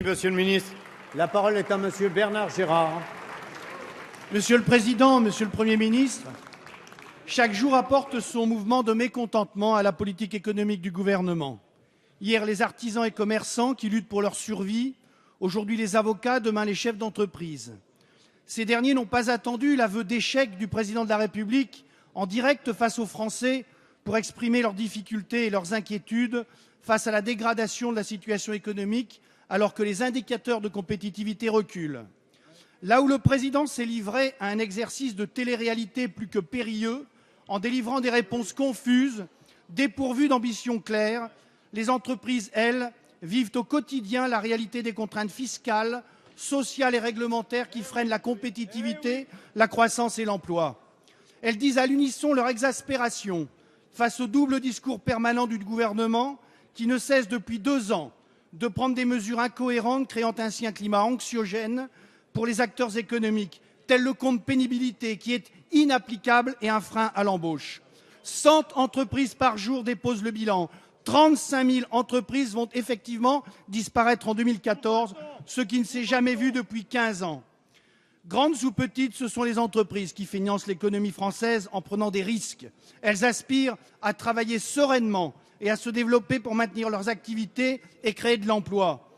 Monsieur le ministre. La parole est à Monsieur Bernard Gérard. Monsieur le Président, Monsieur le Premier ministre, chaque jour apporte son mouvement de mécontentement à la politique économique du gouvernement. Hier, les artisans et commerçants qui luttent pour leur survie, aujourd'hui les avocats, demain les chefs d'entreprise. Ces derniers n'ont pas attendu l'aveu d'échec du Président de la République en direct face aux Français pour exprimer leurs difficultés et leurs inquiétudes face à la dégradation de la situation économique alors que les indicateurs de compétitivité reculent. Là où le Président s'est livré à un exercice de télé-réalité plus que périlleux, en délivrant des réponses confuses, dépourvues d'ambition claire, les entreprises, elles, vivent au quotidien la réalité des contraintes fiscales, sociales et réglementaires qui freinent la compétitivité, la croissance et l'emploi. Elles disent à l'unisson leur exaspération face au double discours permanent du gouvernement qui ne cesse depuis 2 ans de prendre des mesures incohérentes, créant ainsi un climat anxiogène pour les acteurs économiques, tel le compte pénibilité qui est inapplicable et un frein à l'embauche. 100 entreprises par jour déposent le bilan. 35 000 entreprises vont effectivement disparaître en 2014, ce qui ne s'est jamais vu depuis 15 ans. Grandes ou petites, ce sont les entreprises qui financent l'économie française en prenant des risques. Elles aspirent à travailler sereinement et à se développer pour maintenir leurs activités et créer de l'emploi.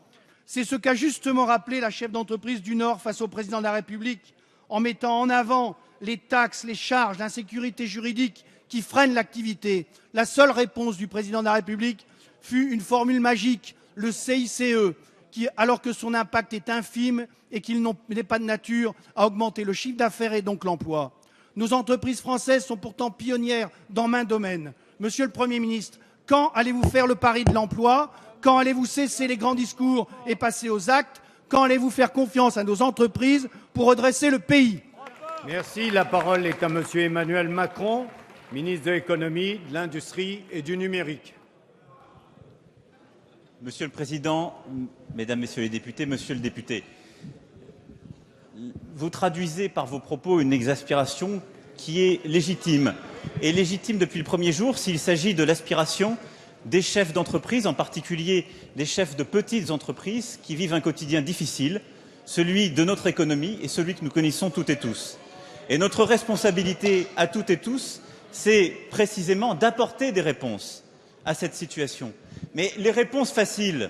C'est ce qu'a justement rappelé la chef d'entreprise du Nord face au Président de la République en mettant en avant les taxes, les charges, l'insécurité juridique qui freinent l'activité. La seule réponse du Président de la République fut une formule magique, le CICE, qui, alors que son impact est infime et qu'il n'est pas de nature à augmenter le chiffre d'affaires et donc l'emploi. Nos entreprises françaises sont pourtant pionnières dans maints domaines. Monsieur le Premier ministre, quand allez-vous faire le pari de l'emploi? Quand allez-vous cesser les grands discours et passer aux actes? Quand allez-vous faire confiance à nos entreprises pour redresser le pays? Merci. La parole est à Monsieur Emmanuel Macron, ministre de l'Économie, de l'Industrie et du Numérique. Monsieur le Président, Mesdames, Messieurs les députés, Monsieur le député, vous traduisez par vos propos une exaspération qui est légitime, et légitime depuis le premier jour s'il s'agit de l'aspiration des chefs d'entreprise, en particulier des chefs de petites entreprises qui vivent un quotidien difficile, celui de notre économie et celui que nous connaissons toutes et tous. Et notre responsabilité à toutes et tous, c'est précisément d'apporter des réponses à cette situation. Mais les réponses faciles,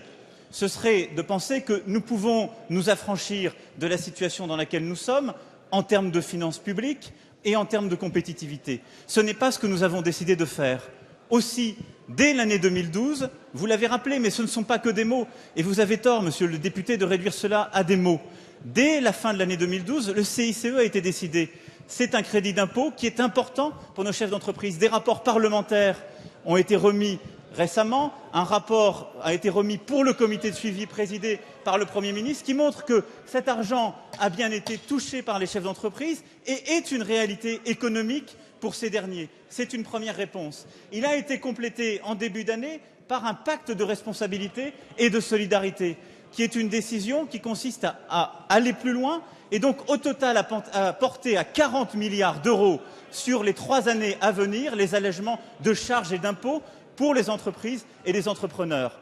ce serait de penser que nous pouvons nous affranchir de la situation dans laquelle nous sommes en termes de finances publiques et en termes de compétitivité. Ce n'est pas ce que nous avons décidé de faire. Aussi, dès l'année 2012, vous l'avez rappelé, mais ce ne sont pas que des mots, et vous avez tort, monsieur le député, de réduire cela à des mots. Dès la fin de l'année 2012, le CICE a été décidé. C'est un crédit d'impôt qui est important pour nos chefs d'entreprise. Des rapports parlementaires ont été remis récemment, un rapport a été remis pour le comité de suivi présidé par le Premier ministre qui montre que cet argent a bien été touché par les chefs d'entreprise et est une réalité économique pour ces derniers. C'est une première réponse. Il a été complété en début d'année par un pacte de responsabilité et de solidarité qui est une décision qui consiste à aller plus loin et donc au total à porter à 40 milliards d'euros sur les 3 années à venir les allègements de charges et d'impôts pour les entreprises et les entrepreneurs.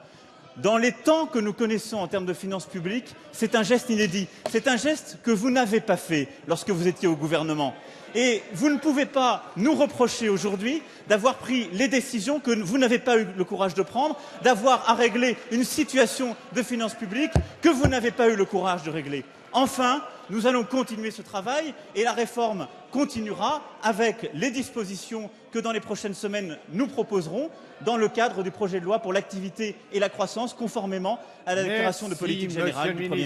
Dans les temps que nous connaissons en termes de finances publiques, c'est un geste inédit. C'est un geste que vous n'avez pas fait lorsque vous étiez au gouvernement. Et vous ne pouvez pas nous reprocher aujourd'hui d'avoir pris les décisions que vous n'avez pas eu le courage de prendre, d'avoir à régler une situation de finances publiques que vous n'avez pas eu le courage de régler. Enfin, nous allons continuer ce travail et la réforme continuera avec les dispositions que dans les prochaines semaines nous proposerons dans le cadre du projet de loi pour l'activité et la croissance conformément à la déclaration de politique générale du Premier ministre.